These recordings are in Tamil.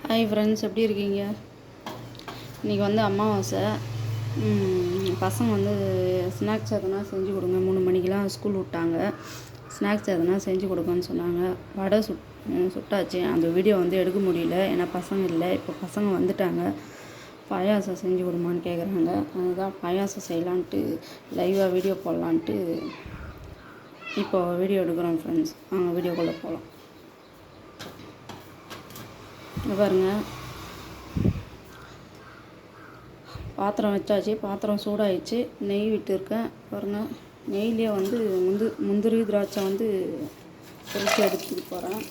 ஹாய் ஃப்ரெண்ட்ஸ், எப்படி இருக்கீங்க? இன்றைக்கி வந்து அமாவாசை. பசங்க வந்து ஸ்நாக்ஸ் எதுனா செஞ்சு கொடுங்க, 3 மணிக்கெலாம் ஸ்கூல் விட்டாங்க. ஸ்நாக்ஸ் எதுனா செஞ்சு கொடுங்கன்னு சொன்னாங்க. வடை சுட்டாச்சு. அந்த வீடியோ வந்து எடுக்க முடியல, ஏன்னா பசங்க இல்லை. இப்போ பசங்க வந்துட்டாங்க. பாயாசம் செஞ்சு கொடுமான்னு கேட்குறாங்க. அதுதான் பாயாசம் செய்யலான்ட்டு லைவாக வீடியோ போடலான்ட்டு இப்போ வீடியோ எடுக்கிறோம் ஃப்ரெண்ட்ஸ். நாங்கள் வீடியோக்குள்ளே போகலாம். பாருங்க, பாத்திரம் வச்சாச்சு. பாத்திரம் சூடாயிடுச்சு. நெய் விட்டுருக்கேன். பாருங்கள், நெய்லேயே வந்து முந்திரி திராட்சை வந்து பொரிச்சு எடுத்துட்டு போகிறேன்.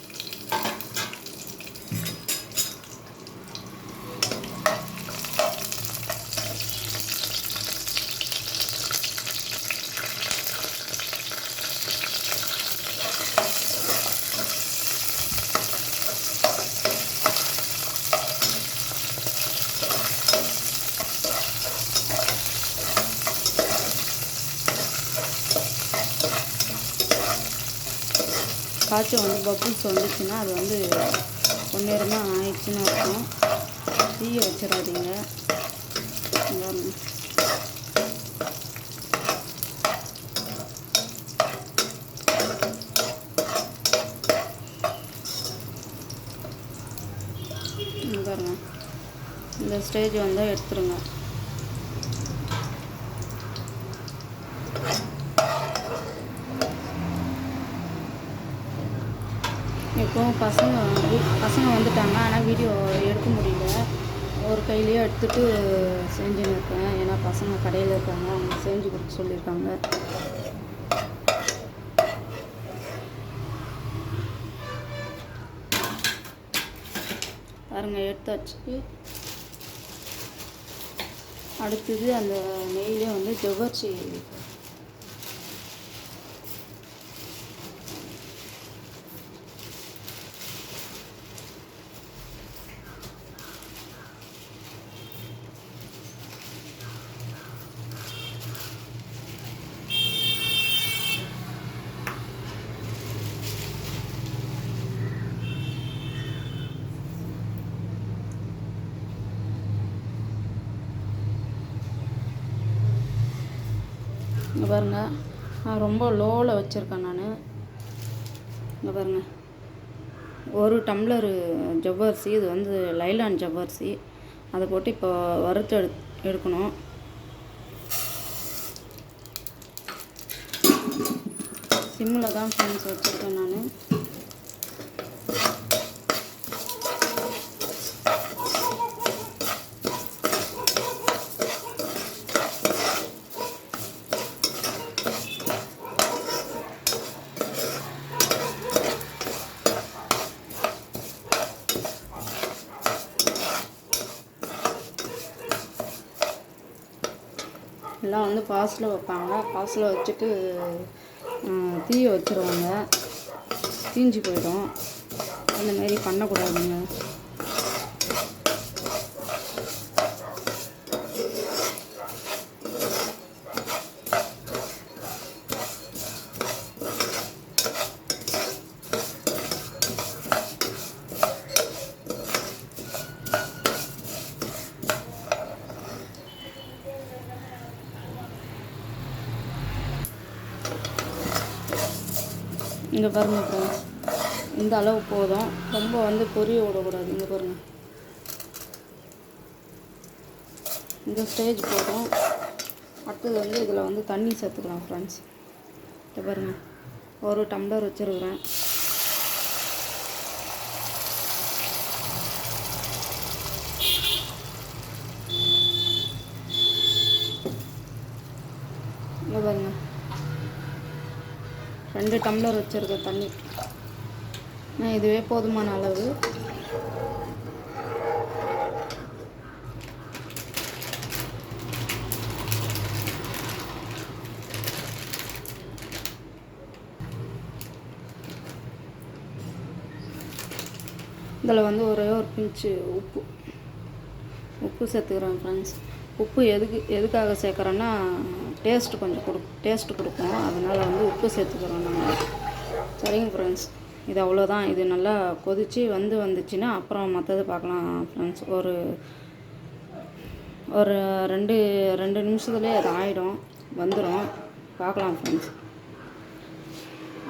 காய்ச்சல் வந்து பப்புள்ஸ் வந்துச்சுன்னா அது வந்து பொன்னேரமாக ஆயிடுச்சுன்னு அர்த்தம். தீயை வச்சிடாதீங்க. பாருங்க, இந்த ஸ்டேஜ் வந்தால் எடுத்துருங்க. இப்போ பசங்க வந்துட்டாங்க, ஆனால் வீடியோ எடுக்க முடியல. ஒரு கையிலேயே எடுத்துகிட்டு செஞ்சுன்னு இருக்கேன். ஏன்னா பசங்க கடையில் இருக்காங்க, அவங்க செஞ்சு கொடுக்க சொல்லியிருக்காங்க. பாருங்க, எடுத்தாச்சு. அடுத்தது அந்த நெய்லேயே வந்து ஜவ்வரிசி இங்கே பாருங்கள், நான் ரொம்ப லோவில் வச்சுருக்கேன். நான் இங்கே பாருங்கள், 1 டம்ளர் ஜவ்வரிசி. இது வந்து லைலான் ஜவ்வரிசி. அதை போட்டு இப்போ வறுத்து எடுக்கணும். சிம்மில் தான் ஃப்ரெண்ட்ஸ் வச்சுருக்கேன் நான். எல்லாம் வந்து ஃபாஸ்ட்டில் வைப்பாங்க. ஃபாஸ்ட்டில் வச்சுட்டு தீயை வச்சுருவாங்க, தீஞ்சு போயிடும். அந்தமாரி பண்ணக்கூடாதுங்க. இங்கே பாருங்கள் ஃப்ரெண்ட்ஸ், இந்த அளவு போதும். ரொம்ப வந்து பொரிய விடக்கூடாது. இங்கே பாருங்கள், இந்த ஸ்டேஜ் போதும். அடுத்தது வந்து இதில் வந்து தண்ணி சேர்த்துக்கலாம் ஃப்ரெண்ட்ஸ். இங்கே பாருங்கள், 1 டம்ளர் வச்சுருக்குறேன். இங்கே பாருங்கள், 2 டம்ளர் வச்சுருக்க தண்ணி. இதுவே போதுமான அளவு. இதில் வந்து ஒரே ஒரு பிஞ்சு உப்பு சேர்த்துக்கிறேன் ஃப்ரெண்ட்ஸ். உப்பு எதுக்காக சேர்க்குறோன்னா டேஸ்ட்டு கொஞ்சம் டேஸ்ட்டு கொடுக்கும். அதனால் வந்து உப்பு சேர்த்துக்கிறோம் நாங்கள். சரிங்க ஃப்ரெண்ட்ஸ், இது அவ்வளோதான். இது நல்லா கொதித்து வந்துச்சுன்னா அப்புறம் மற்றது பார்க்கலாம் ஃப்ரெண்ட்ஸ். ஒரு ஒரு ரெண்டு ரெண்டு நிமிஷத்துலேயே அது ஆகிடும், வந்துடும். பார்க்கலாம் ஃப்ரெண்ட்ஸ்.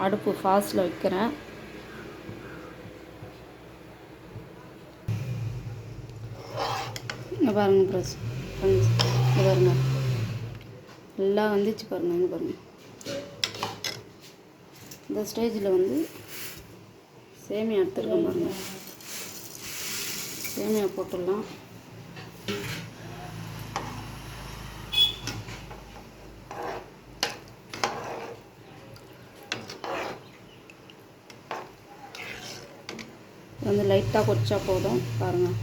அடுப்பு ஃபாஸ்ட்டில் வைக்கிறேன். இங்கே பாருங்கள் ஃப்ரெண்ட்ஸ், இங்கே பாருங்கள், எல்லாம் வந்துச்சு பாருங்கள். இங்கே பாருங்கள், இந்த ஸ்டேஜில் வந்து சேமியா எடுத்துருக்கேன் பாருங்கள். சேமியா போட்டுடலாம். வந்து லைட்டாக கொதிச்சா போதும் பாருங்கள்.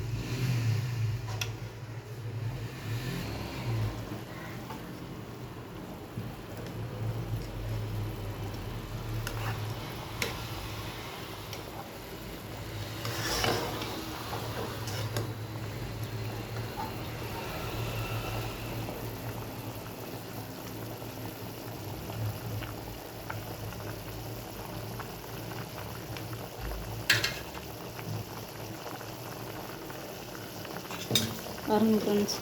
பாருங்கள் ஃப்ரெண்ட்ஸ்,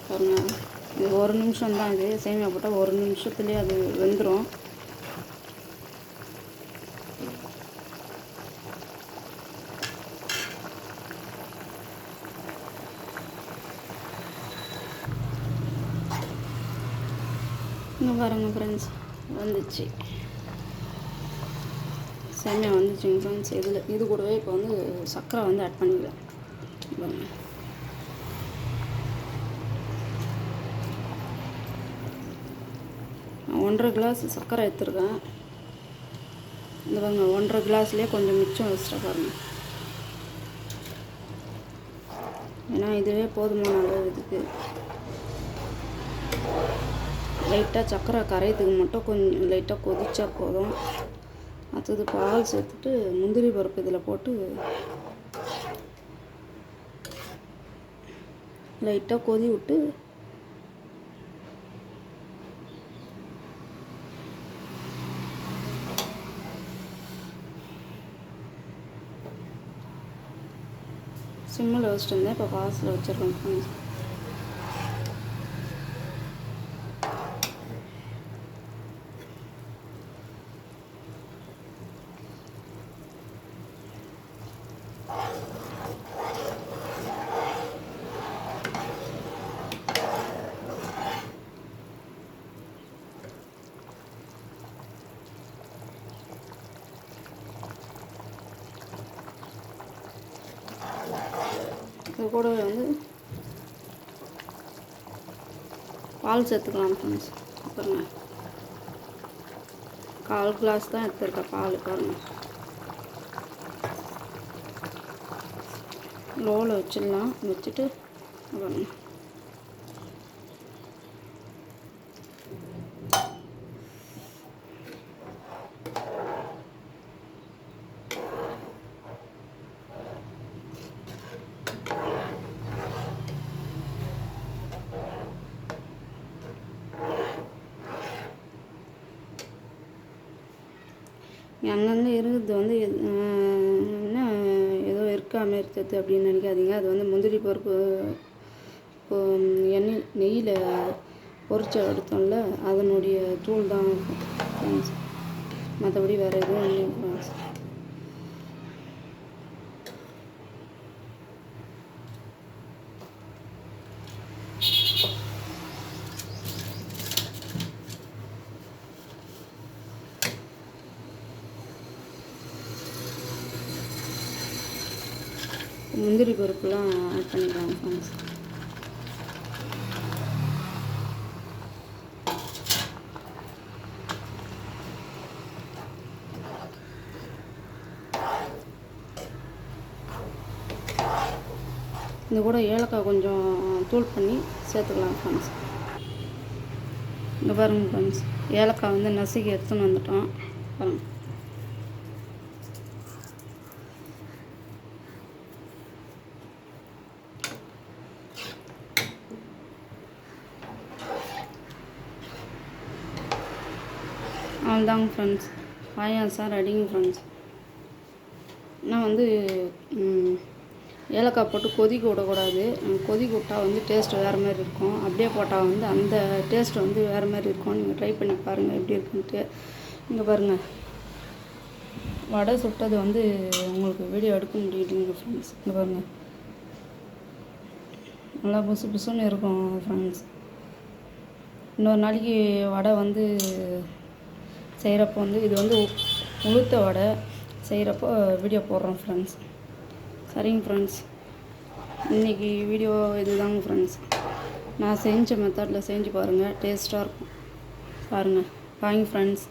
பாருங்கள். இது ஒரு நிமிஷம் தான். இது சேமியா போட்டால் ஒரு நிமிஷத்துலேயே அது வெந்துடும். இங்கே பாருங்கள் ஃப்ரெண்ட்ஸ், வந்துச்சு சேமியா வந்துச்சுங்க ஃப்ரெண்ட்ஸ். இது கூடவே இப்போ வந்து சர்க்கரை வந்து ஆட் பண்ணிக்கலாம். பாருங்கள், 1.5 கிளாஸ் சர்க்கரை எடுத்துருக்கேன். இந்த பாருங்க, 1.5 கிளாஸ்லேயே கொஞ்சம் மிச்சம் வச்சுட்டா பாருங்கள். ஏன்னா இதுவே போதுமான அளவு. இதுக்கு லைட்டாக சர்க்கரை கரையத்துக்கு மட்டும் கொஞ்சம் லைட்டாக கொதிச்சா போதும். அடுத்தது பால் சேர்த்துட்டு முந்திரி பருப்பு இதில் போட்டு லைட்டாக கொதி விட்டு சிம்மில் வச்சுட்டு இருந்தேன். இப்போ ஃபாஸ்ட்டில் வச்சுருக்கேன். இது கூட வந்து பால் சேர்த்துக்கலாம் ஃப்ரெண்ட்ஸ். பாருங்கள், 1/4 கிளாஸ் தான் எடுத்துருக்கேன் பால். பாருங்கள், லோவில் வச்சிடலாம். வச்சுட்டு பாருங்கள், அங்கங்கே இருக்குது வந்து என்ன ஏதோ இருக்காமல் இருக்குது அப்படின்னு நினைக்காதீங்க. அது வந்து முந்திரி பருப்பு நெய்யில் பொரிச்சு எடுத்தோம்ல, அதனுடைய தூள் தான் ஃப்ரெண்ட்ஸ். மற்றபடி வேறு எதுவும் இல்லைங்க ஃப்ரெண்ட்ஸ். முந்திரி பருப்புலாம் ஆட் பண்ணிக்கலாம் ஃப்ரெண்ட்ஸ். இது கூட ஏலக்காய் கொஞ்சம் தூள் பண்ணி சேர்த்துக்கலாம் ஃப்ரெண்ட்ஸ். இங்கே பாருங்கள் ஃப்ரெண்ட்ஸ், ஏலக்காய் வந்து நசுக்கி எடுத்துன்னு வந்துட்டோம் பாருங்கள். அவ்வளோதாங்க ஃப்ரெண்ட்ஸ், பாயாசம் ரெடிங்க ஃப்ரெண்ட்ஸ். நான் வந்து ஏலக்காய் போட்டு கொதிக்க விடக்கூடாது. கொதிக்க விட்டால் வந்து டேஸ்ட்டு வேறு மாதிரி இருக்கும். அப்படியே போட்டால் வந்து அந்த டேஸ்ட்டு வந்து வேறு மாதிரி இருக்கும். நீங்கள் ட்ரை பண்ணி பாருங்கள் எப்படி இருக்குன்ட்டு. இங்கே பாருங்கள், வடை சுட்டது வந்து உங்களுக்கு வீடியோ எடுக்க முடியலைங்க ஃப்ரெண்ட்ஸ். இங்கே பாருங்கள், நல்லா புசு புசுன்னு இருக்கும் ஃப்ரெண்ட்ஸ். இன்னொரு நாளைக்கு வடை வந்து செய்கிறப்போ வந்து இது வந்து உளுத்த வடை செய்கிறப்போ வீடியோ போடுறோம் ஃப்ரெண்ட்ஸ். சரிங்க ஃப்ரெண்ட்ஸ், இன்றைக்கி வீடியோ இதுதாங்க ஃப்ரெண்ட்ஸ். நான் செஞ்ச மெத்தடில் செஞ்சு பாருங்கள், டேஸ்ட்டாக இருக்கும் பாருங்கள். பாருங்க ஃப்ரெண்ட்ஸ்.